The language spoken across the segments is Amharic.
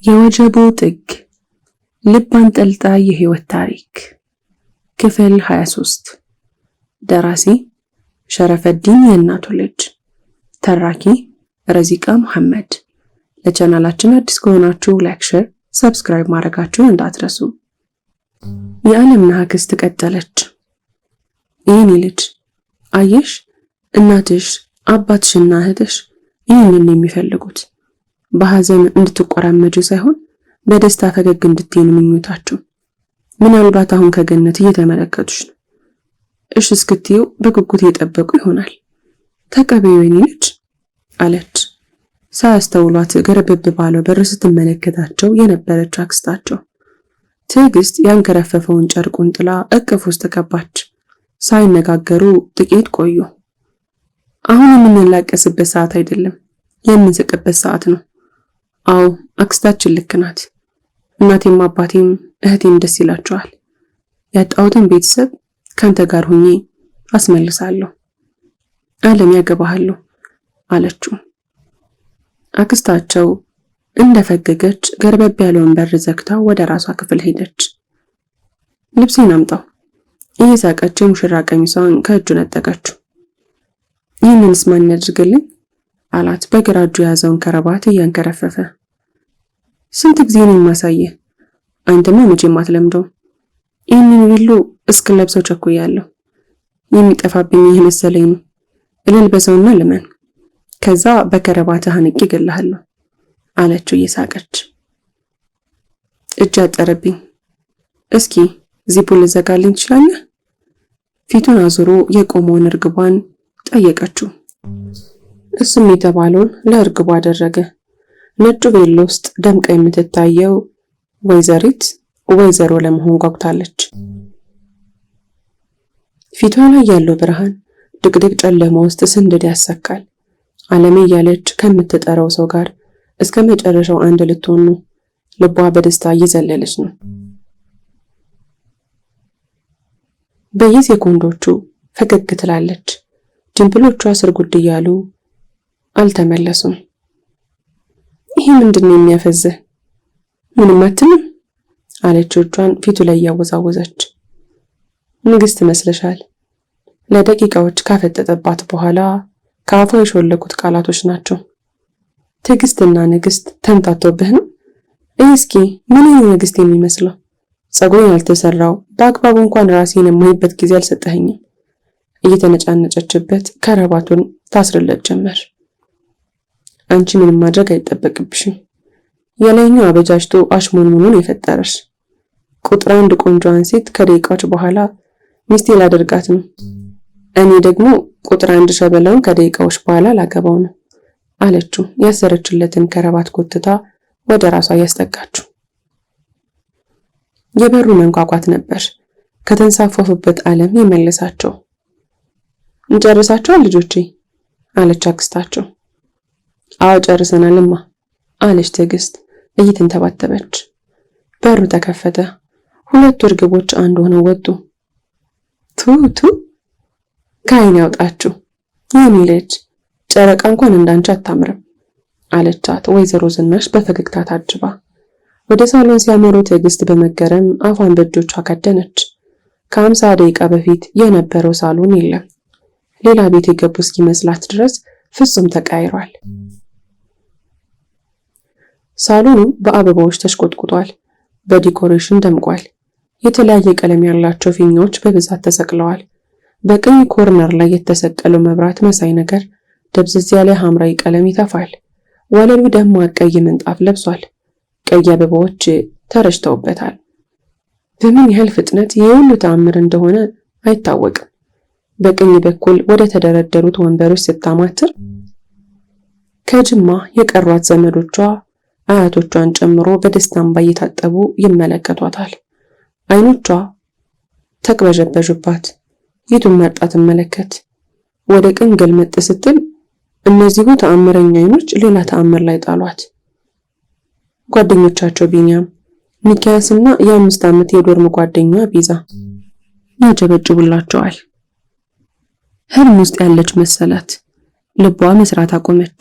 የወጀቡ ጥግ ልብ አንጠልጣይ የህይወት ታሪክ ክፍል 23 ደራሲ ሸረፈዲን የእናቱ ልጅ ተራኪ ረዚቃ መሐመድ። ለቻናላችን አዲስ ከሆናችሁ ላይክ፣ ሼር፣ ሰብስክራይብ ማድረጋችሁን እንዳትረሱ። የዓለምነህ አክስት ቀጠለች። የኔ ልጅ አየሽ፣ እናትሽ አባትሽና እህትሽ ይህንን የሚፈልጉት በሐዘን እንድትቆራመጁ ሳይሆን በደስታ ፈገግ እንድትይኑ ምኞታችሁ። ምናልባት አሁን ከገነት እየተመለከቱሽ ነው። እሺ እስክትይው በጉጉት እየጠበቁ ይሆናል። ተቀበዩ የኔ ልጅ አለች። ሳያስተውሏት ገረበብ ባለው በር ስትመለከታቸው የነበረች አክስታቸው ትዕግስት ያንከረፈፈውን ጨርቁን ጥላ እቅፍ ውስጥ ገባች። ሳይነጋገሩ ጥቂት ቆዩ። አሁን የምንላቀስበት ሰዓት አይደለም፣ የምንስቅበት ሰዓት ነው። አዎ አክስታችን ልክ ናት። እናቴም አባቴም እህቴም ደስ ይላቸዋል። ያጣሁትን ቤተሰብ ካንተ ጋር ሆኜ አስመልሳለሁ። ዓለም ያገባሃለሁ አለችው። አክስታቸው እንደፈገገች ገርበብ ያለውን በር ዘግታ ወደ ራሷ ክፍል ሄደች። ልብሴን አምጣው እየሳቀች የሙሽራ ቀሚሷን ከእጁ ነጠቀችው። ይህንንስ ማን ያድርግልኝ አላት በግራ እጁ የያዘውን ከረባት እያንከረፈፈ። ስንት ጊዜ ነው የማሳየህ? አንተማ መቼም አትለምደው። ይህንን ሁሉ እስክለብሰው ቸኩያለሁ። የሚጠፋብኝ ይህ መሰለኝ ነው። እልልበሰውና ልመን፣ ከዛ በከረባትህ አንቄ እገልሃለሁ አለችው እየሳቀች። እጅ አጠረብኝ። እስኪ ዚፑን ልዘጋልኝ ትችላለህ? ፊቱን አዙሮ የቆመውን እርግቧን ጠየቀችው። እሱም የተባለውን ለእርግቧ አደረገ። ነጩ ቤሎ ውስጥ ደምቃ የምትታየው ወይዘሮ ለመሆን ጓጉታለች። ፊቷ ላይ ያለው ብርሃን ድቅድቅ ጨለማ ውስጥ ስንድድ ያሰካል። ዓለሜ እያለች ከምትጠራው ሰው ጋር እስከ መጨረሻው አንድ ልትሆን ነው። ልቧ በደስታ እየዘለለች ነው። በየሴኮንዶቹ ፈገግ ትላለች። ጅንብሎቿ ስር ጉድ እያሉ አልተመለሱም። ይሄ ምንድነው የሚያፈዝህ? ምንም አትልም አለች እጇን ፊቱ ላይ ያወዛወዘች። ንግስት መስለሻል። ለደቂቃዎች ካፈጠጠባት በኋላ ከአፏ የሾለኩት ቃላቶች ናቸው። ትዕግስትና ንግስት ተምታቶብህ ነው? እስኪ ምን ነው ንግስት የሚመስለው? ጸጉሬን ያልተሰራው በአግባቡ እንኳን ራሴን የማይበት ጊዜ አልሰጠኸኝም። እየተነጫነጨችበት ከረባቱን ታስርለት ጀመር። አንቺ ምንም ማድረግ አይጠበቅብሽም። የላይኛው አበጃጅቶ አሽሞንሙኑን የፈጠረሽ ቁጥር አንድ ቆንጆዋን ሴት ከደቂቃዎች በኋላ ሚስቴ ላደርጋት ነው። እኔ ደግሞ ቁጥር አንድ ሸበላውን ከደቂቃዎች በኋላ ላገባው ነው አለችው። ያሰረችለትን ከረባት ጎትታ ወደ ራሷ ያስጠጋችው። የበሩ መንቋቋት ነበር ከተንሳፈፉበት ዓለም የመለሳቸው። እንጨርሳቸዋል ልጆቼ አለች አክስታቸው። አዎ ጨርሰናልማ አለች ትዕግስት እየተንተባተበች። በሩ ተከፈተ። ሁለቱ እርግቦች አንድ ሆነው ወጡ። ቱ ከዓይን ያውጣችሁ የኔ ልጅ፣ ጨረቃ እንኳን እንዳንቺ አታምርም አለቻት ወይዘሮ ዝናሽ በፈገግታ ታጅባ። ወደ ሳሎን ሲያመሩ ትዕግስት በመገረም አፏን በእጆቿ ከደነች። ከ50 ደቂቃ በፊት የነበረው ሳሎን የለም። ሌላ ቤት የገቡ እስኪመስላት ድረስ ፍጹም ተቀያይሯል። ሳሎኑ በአበባዎች ተሽቆጥቁጧል። በዲኮሬሽን ደምቋል። የተለያየ ቀለም ያላቸው ፊኛዎች በብዛት ተሰቅለዋል። በቀኝ ኮርነር ላይ የተሰቀለው መብራት መሳይ ነገር ደብዘዝ ያለ ሐምራዊ ቀለም ይተፋል። ወለሉ ደማቅ ቀይ ምንጣፍ ለብሷል። ቀይ አበባዎች ተረጭተውበታል። በምን ያህል ፍጥነት የሁሉ ተአምር እንደሆነ አይታወቅም። በቀኝ በኩል ወደ ተደረደሩት ወንበሮች ስታማትር ከጅማ የቀሯት ዘመዶቿ አያቶቿን ጨምሮ በደስታ እንባ እየታጠቡ ይመለከቷታል። አይኖቿ ተቅበዠበዡባት። የቱን መርጣ ትመለከት? ወደ ቀኝ ገልመጥ ስትል እነዚሁ ተአምረኛ አይኖች ሌላ ተአምር ላይ ጣሏት። ጓደኞቻቸው ቢኒያም፣ ሚኪያስና የ5 ዓመት የዶርም ጓደኛ ቢዛ ያጨበጭቡላቸዋል። ህልም ውስጥ ያለች መሰላት። ልቧ መስራት አቆመች።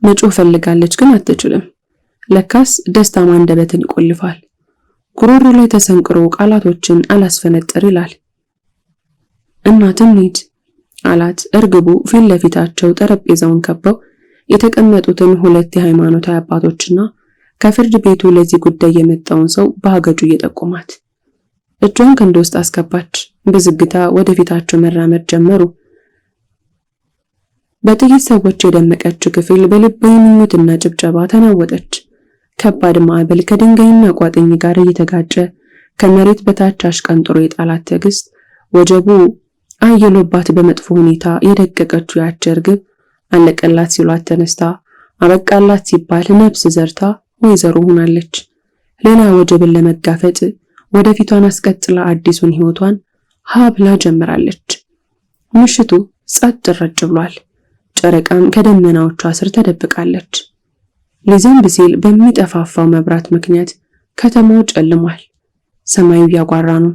መጮህ ፈልጋለች ግን አትችልም። ለካስ ደስታ አንደበትን ይቆልፋል። ጉሮሮ ላይ ተሰንቅሮ ቃላቶችን አላስፈነጥር ይላል። እናትም ሂድ አላት። እርግቡ ፊት ለፊታቸው ጠረጴዛውን ከበው የተቀመጡትን ሁለት የሃይማኖታዊ አባቶችና ከፍርድ ቤቱ ለዚህ ጉዳይ የመጣውን ሰው በአገጩ እየጠቆማት እጇን ክንድ ውስጥ አስገባች። በዝግታ ወደፊታቸው መራመድ ጀመሩ። በጥቂት ሰዎች የደመቀችው ክፍል በልባዊ ምኞትና ጭብጨባ ተናወጠች። ከባድ ማዕበል ከድንጋይና ቋጥኝ ጋር እየተጋጨ ከመሬት በታች አሽቀንጥሮ የጣላት ትዕግስት ወጀቡ አየሎባት በመጥፎ ሁኔታ የደቀቀችው ያች እርግብ አለቀላት ሲሏት ተነስታ አበቃላት ሲባል ነፍስ ዘርታ ወይዘሮ ሆናለች። ሌላ ወጀብን ለመጋፈጥ ወደፊቷን አስቀጥላ አዲሱን ህይወቷን ሀብላ ጀምራለች። ምሽቱ ጸጥ ረጭ ብሏል። ጨረቃም ከደመናዎቿ ስር ተደብቃለች። ሊዘንብ ሲል በሚጠፋፋው መብራት ምክንያት ከተማው ጨልሟል። ሰማዩ ያጓራ ነው።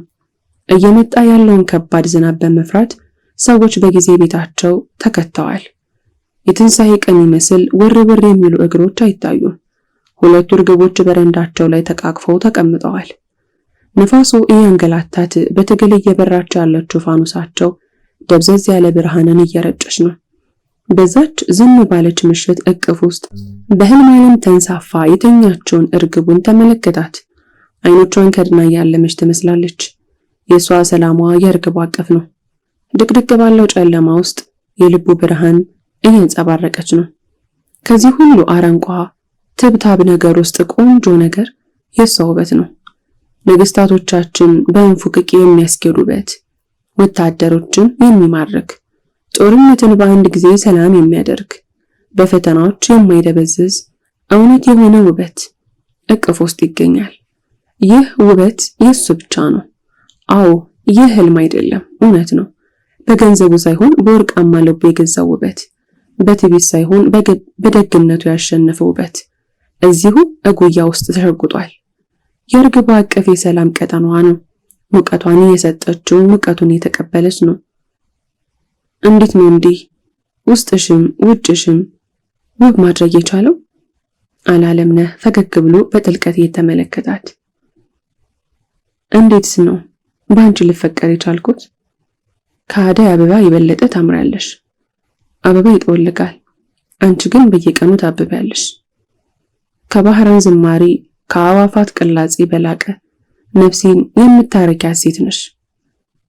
እየመጣ ያለውን ከባድ ዝናብ በመፍራት ሰዎች በጊዜ ቤታቸው ተከተዋል። የትንሣኤ ቀን ይመስል ውር ውር የሚሉ እግሮች አይታዩም። ሁለቱ እርግቦች በረንዳቸው ላይ ተቃቅፈው ተቀምጠዋል። ንፋሱ እያንገላታት በትግል እየበራች ያለችው ፋኑሳቸው ደብዘዝ ያለ ብርሃንን እየረጨች ነው። በዛች ዝም ባለች ምሽት እቅፍ ውስጥ በህልም ዓለም ተንሳፋ የተኛችውን እርግቡን ተመለከታት። አይኖቿን ከድና ያለመች ትመስላለች። የሷ ሰላሟ የእርግቧ አቀፍ ነው። ድቅድቅ ባለው ጨለማ ውስጥ የልቡ ብርሃን እያንጸባረቀች ነው። ከዚህ ሁሉ አረንቋ ትብታብ ነገር ውስጥ ቆንጆ ነገር የሷ ውበት ነው። ነገስታቶቻችን በእንፉቅቅ የሚያስጌዱ ውበት፣ ወታደሮችን የሚማርክ፣ ጦርነትን በአንድ ጊዜ ሰላም የሚያደርግ፣ በፈተናዎች የማይደበዝዝ እውነት የሆነ ውበት እቅፍ ውስጥ ይገኛል። ይህ ውበት የሱ ብቻ ነው። አዎ ይህ ህልም አይደለም፣ እውነት ነው። በገንዘቡ ሳይሆን በወርቃማ ልቡ የገዛው ውበት፣ በትዕቢት ሳይሆን በደግነቱ ያሸነፈው ውበት እዚሁ እጉያ ውስጥ ተሸጉጧል። የእርግቧ አቀፍ የሰላም ቀጠናዋ ነው። ሙቀቷን የሰጠችው ሙቀቱን የተቀበለች ነው። እንዴት ነው እንዲህ ውስጥሽም ውጭሽም ውብ ማድረግ የቻለው? አላለምነህ ፈገግ ብሎ በጥልቀት እየተመለከታት። እንዴትስ ነው በአንቺ ልፈቀር የቻልኩት? ከአደይ አበባ የበለጠ ታምራለሽ። አበባ ይጠወልጋል፣ አንቺ ግን በየቀኑ ታብቢያለሽ። ከባህራን ዝማሬ ከአዋፋት ቅላጼ በላቀ ነፍሴን የምታረኪያት ሴት ነሽ።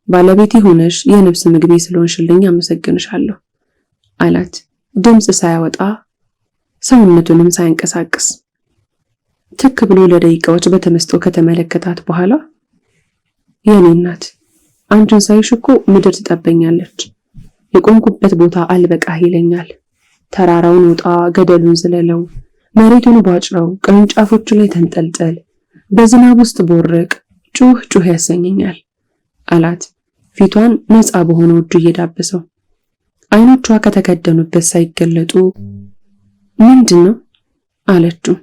ባለቤቴ ሆነሽ የነፍስ ምግቤ ስለሆንሽልኝ አመሰግንሻለሁ አላት፣ ድምጽ ሳያወጣ ሰውነቱንም ሳይንቀሳቀስ። ትክ ብሎ ለደቂቃዎች በተመስጦ ከተመለከታት በኋላ የኔ እናት አንቺን ሳይሽ እኮ ምድር ትጠበኛለች። የቆምኩበት ቦታ አልበቃህ ይለኛል። ተራራውን ውጣ፣ ገደሉን ዝለለው፣ መሬቱን ባጭረው፣ ቅርንጫፎቹ ላይ ተንጠልጠል፣ በዝናብ ውስጥ ቦርቅ፣ ጩህ ጩህ ያሰኘኛል አላት፣ ፊቷን ነፃ በሆነው እጁ እየዳበሰው። አይኖቿ ከተከደኑበት ሳይገለጡ ምንድነው አለችው፣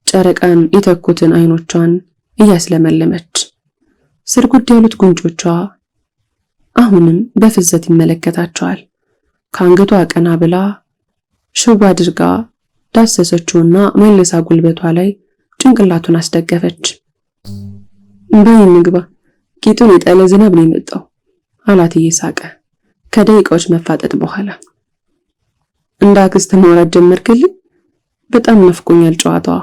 ጨረቃን የተኩትን አይኖቿን እያስለመለመች። ስርጉድ ያሉት ጉንጮቿ አሁንም በፍዘት ይመለከታቸዋል። ከአንገቷ ቀና ብላ ሽው አድርጋ ዳሰሰችውና መልሳ ጉልበቷ ላይ ጭንቅላቱን አስደገፈች። በይ እንግባ፣ ጌጡን የጣለ ዝናብ ነው የመጣው አላት እየሳቀ ከደቂቃዎች መፋጠጥ በኋላ። እንደ አክስት ማውራት ጀመርክልኝ? በጣም ናፍቆኛል ጨዋታዋ።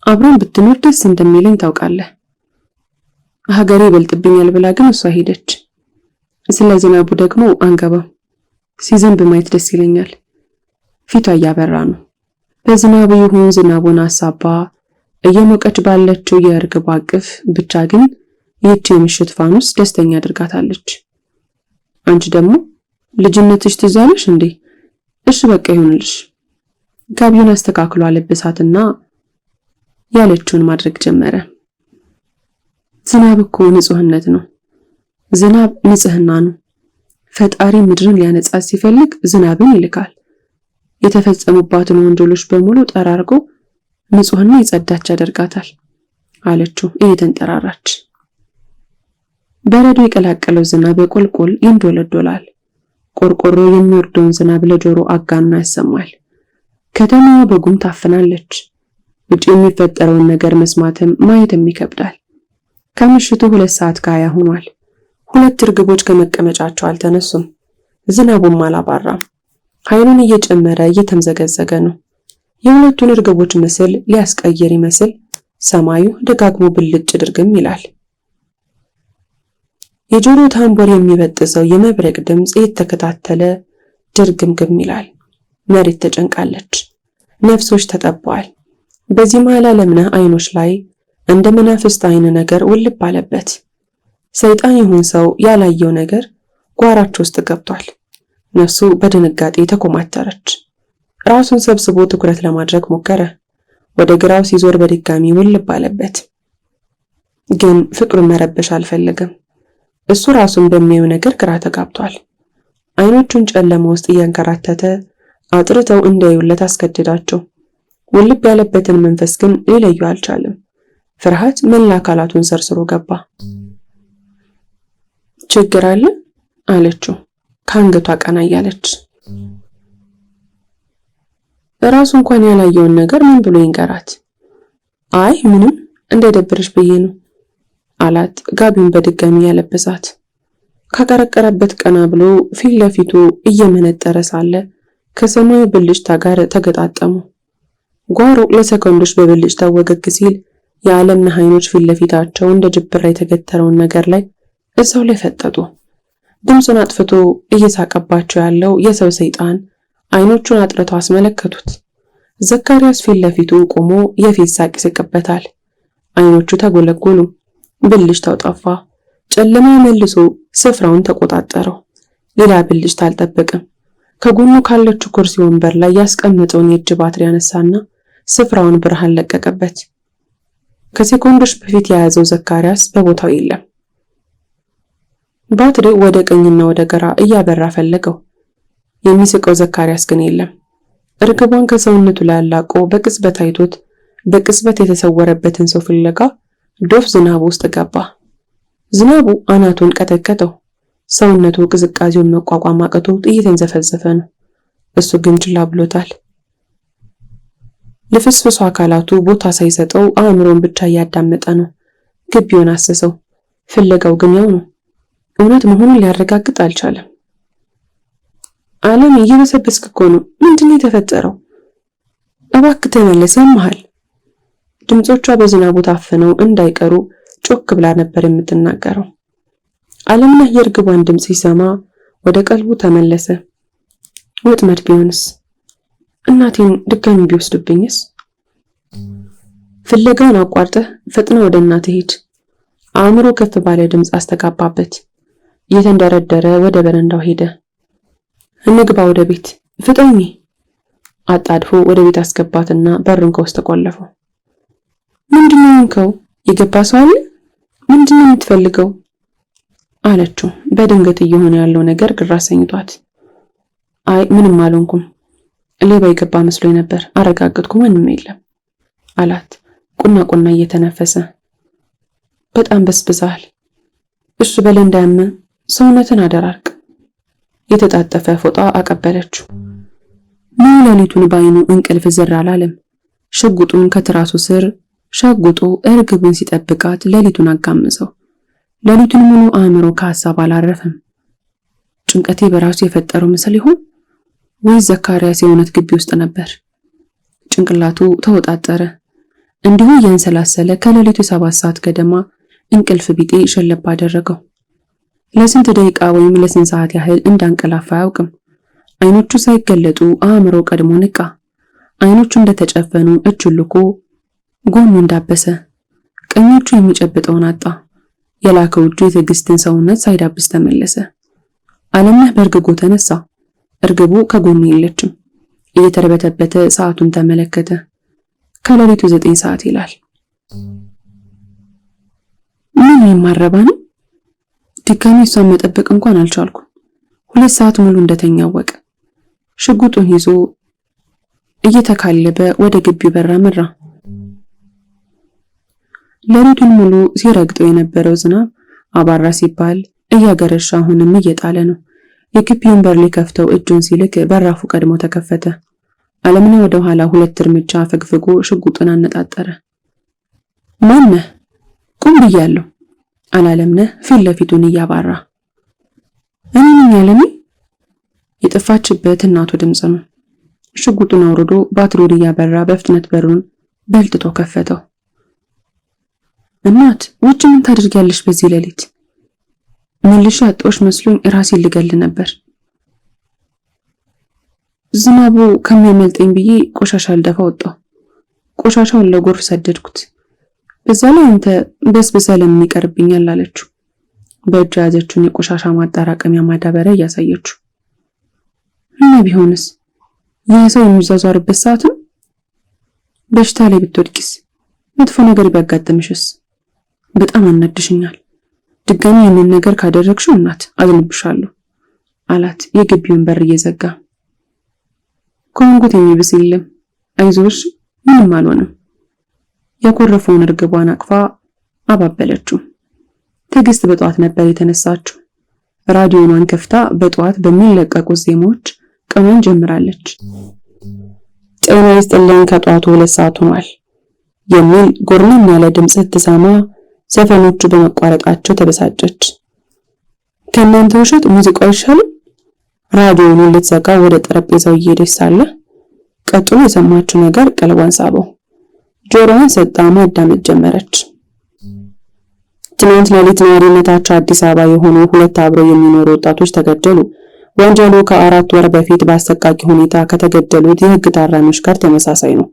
አብረን ብትኖር ደስ እንደሚለኝ ታውቃለህ። ሀገሬ ይበልጥብኛል ብላ ግን እሷ ሄደች። ስለ ዝናቡ ደግሞ አንገባም። ሲዘንብ ማየት ደስ ይለኛል። ፊቷ እያበራ ነው። በዝናቡ ይሁን ዝናቡን አሳባ እየሞቀች ባለችው የእርግቧ አቅፍ ብቻ ግን ይህች የምሽት ፋኑስ ደስተኛ አድርጋታለች። አንቺ ደግሞ ልጅነትሽ ትዝ አለሽ እንዴ? እሺ በቃ ይሁንልሽ። ጋቢውን አስተካክሎ አለበሳትና ያለችውን ማድረግ ጀመረ። ዝናብ እኮ ንጹህነት ነው። ዝናብ ንጽህና ነው። ፈጣሪ ምድርን ሊያነጻ ሲፈልግ ዝናብን ይልካል። የተፈጸሙባትን ወንጀሎች በሙሉ ጠራርጎ ንጹህና የጸዳች ያደርጋታል አለችው እየተንጠራራች። በረዶ የቀላቀለው ዝናብ በቁልቁል ይንዶለዶላል። ቆርቆሮ የሚወርደውን ዝናብ ለጆሮ አጋኖ ያሰማል። ከተማዋ በጉም ታፍናለች። ውጪ የሚፈጠረውን ነገር መስማትም ማየትም ይከብዳል። ከምሽቱ 2 ሰዓት ከ20 ሆኗል። 2 እርግቦች ከመቀመጫቸው አልተነሱም። ዝናቡም አላባራም። ኃይሉን እየጨመረ እየተምዘገዘገ ነው። የሁለቱን እርግቦች ምስል ሊያስቀይር ይመስል ሰማዩ ደጋግሞ ብልጭ ድርግም ይላል። የጆሮ ታምቦር የሚበጥሰው የመብረቅ ድምፅ እየተከታተለ ድርግምግም ይላል። መሬት ተጨንቃለች። ነፍሶች ተጠበዋል። በዚህ መሃል ዓለምነህ አይኖች ላይ እንደ መናፍስት አይን ነገር ውልብ አለበት። ሰይጣን ይሁን ሰው ያላየው ነገር ጓራቸው ውስጥ ገብቷል። ነፍሱ በድንጋጤ ተኮማተረች። ራሱን ሰብስቦ ትኩረት ለማድረግ ሞከረ። ወደ ግራው ሲዞር በድጋሚ ውልብ አለበት። ግን ፍቅሩን መረበሽ አልፈለገም። እሱ ራሱን በሚያየው ነገር ግራ ተጋብቷል። አይኖቹን ጨለማ ውስጥ እያንከራተተ አጥርተው እንዲያዩለት አስገድዳቸው። ውልብ ያለበትን መንፈስ ግን ሊለዩ አልቻለም። ፍርሃት መላ አካላቱን ሰርስሮ ገባ። ችግር አለ አለችው ከአንገቷ ቀና እያለች። ራሱ እንኳን ያላየውን ነገር ምን ብሎ ይንገራት? አይ ምንም እንዳይደብርሽ ብዬ ነው አላት ጋቢውን በድጋሚ ያለበሳት። ካቀረቀረበት ቀና ብሎ ፊት ለፊቱ እየመነጠረ ሳለ ከሰማዩ ብልጭታ ጋር ተገጣጠሙ። ጓሮ ለሰከንዶች በብልጭታ ወገግ ሲል የዓለምነህ አይኖች ፊት ለፊታቸው እንደ ጅብራ የተገተረውን ነገር ላይ እዛው ላይ ፈጠጡ። ድምፁን አጥፍቶ እየሳቀባቸው ያለው የሰው ሰይጣን አይኖቹን አጥርተው አስመለከቱት። ዘካርያስ ፊት ለፊቱ ቆሞ የፊት ሳቅ ይስቅበታል። አይኖቹ ተጎለጎሉ። ብልጭታው ጠፋ። ጨለማ መልሶ ስፍራውን ተቆጣጠረው። ሌላ ብልጭታ አልጠበቅም። ከጎኑ ካለችው ኩርሲ ወንበር ላይ ያስቀመጠውን የእጅ ባትሪ ያነሳና ስፍራውን ብርሃን ለቀቀበት። ከሴኮንዶች በፊት የያዘው ዘካርያስ በቦታው የለም። ባትሪው ወደ ቀኝና ወደ ግራ እያበራ ፈለገው። የሚስቀው ዘካርያስ ግን የለም። እርግቧን ከሰውነቱ ላይ አላቆ በቅጽበት አይቶት በቅጽበት የተሰወረበትን ሰው ፍለጋ ዶፍ ዝናቡ ውስጥ ገባ። ዝናቡ አናቱን ቀጠቀጠው። ሰውነቱ ቅዝቃዜውን መቋቋም አቅቶት እየተንዘፈዘፈ ነው። እሱ ግን ችላ ብሎታል። ለፍስፍሱ አካላቱ ቦታ ሳይሰጠው አእምሮን ብቻ እያዳመጠ ነው። ግቢውን አሰሰው። ፍለጋው ግን ያው ነው። እውነት መሆኑን ሊያረጋግጥ አልቻለም። ዓለም እየበሰበስክ እኮ ነው። ምንድነው የተፈጠረው? እባክህ ተመለስ፣ ያመሃል። ድምጾቿ በዝናቡ ታፍነው እንዳይቀሩ ጮክ ብላ ነበር የምትናገረው። ዓለምነህ የእርግቧን ድምጽ ሲሰማ ወደ ቀልቡ ተመለሰ። ወጥመድ ቢሆንስ? እናቴን ድጋሚ ቢወስድብኝስ? ፍለጋውን አቋርጠህ ፈጥና ወደ እናትህ ሂድ። አእምሮ ከፍ ባለ ድምጽ አስተጋባበት። እየተንደረደረ ወደ በረንዳው ሄደ። እንግባ ወደ ቤት ፍጠኝ። አጣድፎ ወደ ቤት አስገባትና በሩን ከውስጥ ቆለፈው። ምንድነው እንከው? የገባ ሰው አለ? ምንድነው የምትፈልገው? አለችው። በድንገት እየሆነ ያለው ነገር ግራ አሰኝቷት። አይ ምንም አልሆንኩም። ሌባ የገባ መስሎኝ ነበር። አረጋግጥኩ፣ ምንም የለም አላት ቁና ቁና እየተነፈሰ። በጣም በስብዛል። እሱ በለ እንዳያመ ሰውነትን አደራርቅ። የተጣጠፈ ፎጣ አቀበለችው። ሙሉ ሌሊቱን ባይኑ እንቅልፍ ዝር አላለም። ሽጉጡን ከትራሱ ስር ሸጉጦ እርግቡን ሲጠብቃት ሌሊቱን አጋምሰው። ሌሊቱን ሙሉ አእምሮ ከሐሳብ አላረፈም። ጭንቀቴ በራሱ የፈጠረው ምስል ይሆን ወይስ ዘካርያስ የእውነት ግቢ ውስጥ ነበር? ጭንቅላቱ ተወጣጠረ። እንዲሁ ያንሰላሰለ ከሌሊቱ 7 ሰዓት ገደማ እንቅልፍ ቢጤ ሸለባ አደረገው። ለስንት ደቂቃ ወይም ለስንት ሰዓት ያህል እንዳንቀላፋ አያውቅም። አይኖቹ ሳይገለጡ አእምሮ ቀድሞ ንቃ። አይኖቹ እንደተጨፈኑ እጁን ልኮ ጎኑ እንዳበሰ። ቀኞቹ የሚጨብጠውን አጣ። የላከው እጁ የትዕግስትን ሰውነት ሳይዳብስ ተመለሰ። ዓለምነህ በእርግጎ ተነሳ። እርግቡ ከጎኑ የለችም። እየተርበተበተ ሰዓቱን ተመለከተ። ከሌሊቱ 9 ሰዓት ይላል። ምን የማረባ ነው? ድጋሚ እሷን መጠበቅ እንኳን አልቻልኩም። 2 ሰዓት ሙሉ እንደተኛ አወቀ። ሽጉጡን ይዞ እየተካለበ ወደ ግቢው በር አመራ። ሌሊቱን ሙሉ ሲረግጠው የነበረው ዝናብ አባራ ሲባል እያገረሻ አሁንም እየጣለ ነው። የግቢውን በር ሊከፍተው እጁን ሲልክ በራፉ ቀድሞ ተከፈተ። አለምነህ ወደ ኋላ 2 እርምጃ ፈግፍጎ ሽጉጡን አነጣጠረ። ማነህ? ቁም ብያለሁ አላለምነህ ፊት ለፊቱን እያባራ። እኔ ነኝ አለምነህ። የጠፋችበት እናቱ ድምጽ ነው። ሽጉጡን አውርዶ ባትሪውን እያበራ በፍጥነት በሩን በልጥጦ ከፈተው። እናት ውጭ ምን ታደርጊያለሽ በዚህ ሌሊት? መልሼ አጣሁሽ መስሎኝ ራሴን ልገል ነበር። ዝናቡ ከሚያመልጠኝ ብዬ ቆሻሻ ልደፋ ወጣሁ። ቆሻሻውን ለጎርፍ ሰደድኩት። በዛ ላይ አንተ በስብሰህ ለምን ይቀርብኛል አለችው። በእጅ ያዘችውን የቆሻሻ ማጠራቀሚያ ማዳበሪያ እያሳየችው። ምን ቢሆንስ? ይህ ሰው የሚዟዟርበት ሰዓት ነው። በሽታ ላይ ብትወድቂስ? መጥፎ ነገር ቢያጋጥምሽስ? በጣም አናድሽኛል። ድጋሚ ይህንን ነገር ካደረግሽው እናት አዝንብሻለሁ አላት የግቢውን በር እየዘጋ። ከወንጉት የሚብስ የለም አይዞሽ፣ ምንም አልሆነም። ያኮረፈውን እርግቧን አቅፋ አባበለችው። ትዕግስት በጠዋት ነበር የተነሳችው። ራዲዮኗን ከፍታ በጠዋት በሚለቀቁት ዜማዎች ቀኑን ጀምራለች። ጤና ይስጥልኝ ከጠዋቱ 2 ሰዓት ሆኗል የሚል ጎርመም ያለ ድምጽ ስትሰማ ዘፈኖቹ በመቋረጣቸው ተበሳጨች። ከእናንተ ውሸት ሙዚቃው ይሻላል። ራዲዮውን ልትዘጋ ወደ ጠረጴዛው እየሄደች ሳለ ቀጥሎ የሰማችው ነገር ቀልቧን ሳበው። ጆሮዋን ሰጣ ማዳመጥ ጀመረች። ትናንት ሌሊት ነዋሪነታቸው አዲስ አበባ የሆኑ 2 አብረው የሚኖሩ ወጣቶች ተገደሉ። ወንጀሉ ከ4 ወር በፊት በአሰቃቂ ሁኔታ ከተገደሉት የህግ ታራሚዎች ጋር ተመሳሳይ ነው።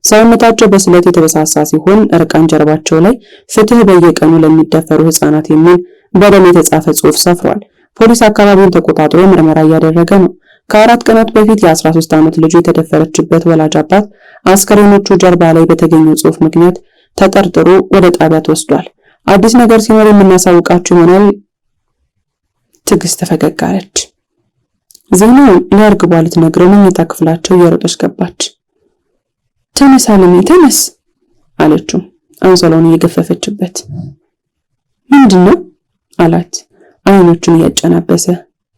ሰውነታቸው በስለት የተበሳሳ ሲሆን እርቃን ጀርባቸው ላይ ፍትህ በየቀኑ ለሚደፈሩ ህፃናት የሚል በደም የተጻፈ ጽሑፍ ሰፍሯል። ፖሊስ አካባቢውን ተቆጣጥሮ ምርመራ እያደረገ ነው። ከ4 ቀናት በፊት የ13 ዓመት ልጅ የተደፈረችበት ወላጅ አባት አስከሬኖቹ ጀርባ ላይ በተገኘው ጽሑፍ ምክንያት ተጠርጥሮ ወደ ጣቢያ ተወስዷል። አዲስ ነገር ሲኖር የምናሳውቃችሁ ይሆናል። ትዕግስት ፈገግ አለች። ዜናውን ለእርግቧ ልትነግረው መኝታ ክፍላቸው እየሮጠች ገባች። ተነስ አለሜ ተነስ አለችው አንሶላውን እየገፈፈችበት። ምንድነው አላት አይኖቹን እያጨናበሰ።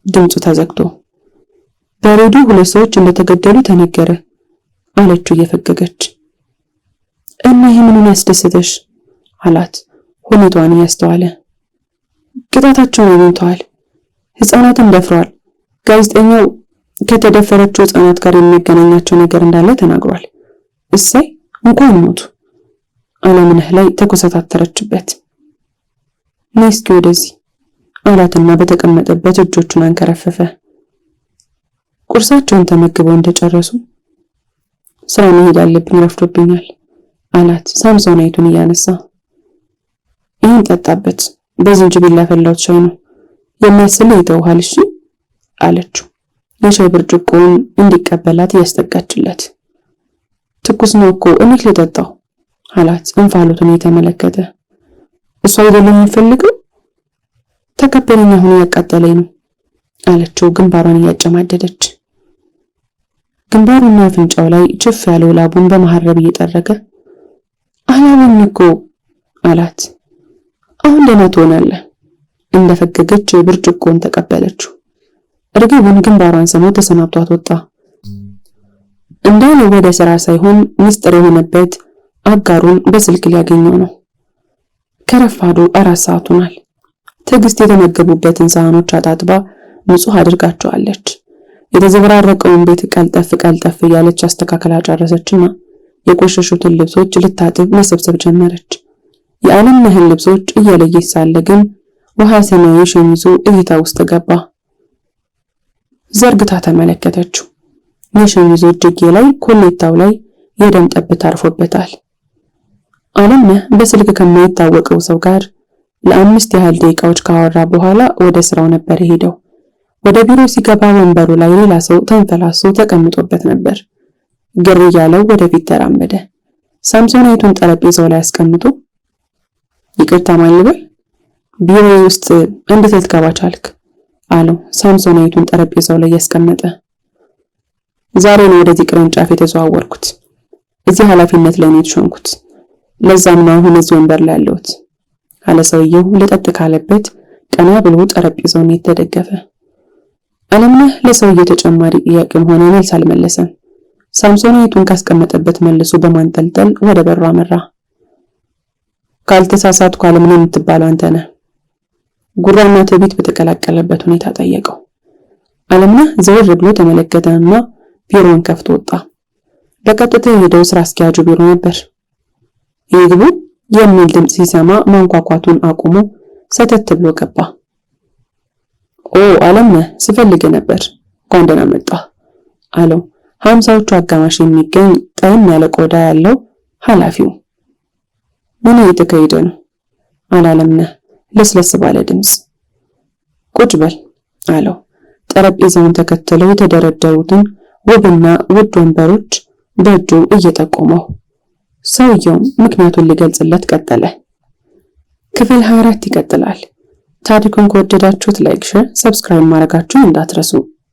ድምፁ ተዘግቶ በሬዲዮ 2 ሰዎች እንደተገደሉ ተነገረ አለችው እየፈገገች። እና ይሄ ምኑን ያስደስተሽ አላት ሁኔታዋን እያስተዋለ። ቅጣታቸውን አግኝተዋል። ህፃናትን ደፍረዋል። ጋዜጠኛው ከተደፈረችው ህፃናት ጋር የሚገናኛቸው ነገር እንዳለ ተናግሯል። እሰይ እንኳን ሞቱ። አለምነህ ላይ ተኮሳተረችበት። ነይ እስኪ ወደዚህ አላትና በተቀመጠበት እጆቹን አንከረፈፈ። ቁርሳቸውን ተመግበው እንደጨረሱ ስራ መሄድ አለብኝ ረፍዶብኛል አላት ሳምሶናይቱን እያነሳ። ይህን ጠጣበት፣ በዝንጅብል ያፈላሁት ሻይ ነው የሚያስልህ ይተውሃል እሺ አለችው የሻይ ብርጭቆውን እንዲቀበላት እያስጠጋችለት። ትኩስ ነው እኮ እኔ ልጠጣው አላት እንፋሎቱን እየተመለከተ። እሷ አይደለም የሚፈልገው? ተቀበለኝ፣ አሁን ያቃጠለኝ ነው አለችው ግንባሯን እያጨማደደች። ግንባሩና አፍንጫው ላይ ችፍ ያለው ላቡን በመሐረብ እየጠረገ አላወኝ እኮ አላት። አሁን ደህና ትሆናለህ እንደፈገገች ብርጭቆውን ተቀበለችው። እርግቡን ግንባሯን ስሞ ተሰናብቷት ወጣ። እንዳለ ወደ ስራ ሳይሆን ሚስጥር የሆነበት አጋሩን በስልክ ሊያገኘው ነው። ከረፋዱ 4 ሰዓት ሆኗል። ትዕግስት የተመገቡበትን ሳህኖች አጣጥባ ንጹህ አድርጋቸዋለች። የተዘበራረቀውን ቤት ቀልጠፍ እያለች አስተካክላ ጨረሰችና የቆሸሹትን ልብሶች ልታጥብ መሰብሰብ ጀመረች። የአለምነህን ልብሶች እየለየች ሳለ ግን ውሃ ሰማያዊ ሸሚዙ እይታ ውስጥ ገባ። ዘርግታ ተመለከተችው። የሸሚዙ እጅጌ ላይ ኮሌታው ላይ የደም ጠብታ አርፎበታል። አለምነህ በስልክ ከማይታወቀው ሰው ጋር ለ5 ያህል ደቂቃዎች ካወራ በኋላ ወደ ስራው ነበር ሄደው። ወደ ቢሮ ሲገባ ወንበሩ ላይ ሌላ ሰው ተንፈላሶ ተቀምጦበት ነበር። ግር እያለው ወደፊት ተራመደ። ሳምሶናይቱን ጠረጴዛው ላይ አስቀምጦ ይቅርታ ማልበል ቢሮ ውስጥ እንዴት ልትገባ ቻልክ አለው ሳምሶናይቱን ጠረጴዛው ላይ ያስቀመጠ። ዛሬ ነው ወደዚህ ቅርንጫፍ የተዘዋወርኩት። እዚህ ኃላፊነት ላይ ነው የተሾምኩት። ለዛም ነው አሁን እዚህ ወንበር ላይ ያለሁት አለ ሰውየው ለጠጥ ካለበት ቀና ብሎ ጠረጴዛውን የተደገፈ። አለምነህ ለሰውየው ተጨማሪ ጥያቄም ሆነ መልስ አልመለሰም። ሳምሶናይቱን ካስቀመጠበት መልሶ በማንጠልጠል ወደ በሩ አመራ። ካልተሳሳትኩ አለምን የምትባለው አንተ ነህ? ጉራና ትዕቢት በተቀላቀለበት ሁኔታ ጠየቀው። አለምነህ ዘወር ብሎ ተመለከተና ቢሮውን ከፍቶ ወጣ። በቀጥታ የሄደው ስራ አስኪያጁ ቢሮ ነበር። ይግቡ የሚል ድምጽ ሲሰማ ማንኳኳቱን አቁሞ ሰተት ብሎ ገባ። ኦ አለምነህ፣ ስፈልግ ነበር። እንኳን ደህና መጣህ አለው 50ዎቹ አጋማሽ የሚገኝ ጠይም ያለ ቆዳ ያለው ኃላፊው። ምን እየተካሄደ ነው? አለምነህ ለስለስ ባለ ድምጽ። ቁጭ በል አለው። ጠረጴዛውን ተከትለው የተደረደሩትን ውብና ውድ ወንበሮች በእጁ እየጠቆመው። ሰውየው ምክንያቱን ሊገልጽለት ቀጠለ። ክፍል 24 ይቀጥላል። ታሪኩን ከወደዳችሁት ላይክ፣ ሼር፣ ሰብስክራይብ ማድረጋችሁን እንዳትረሱ።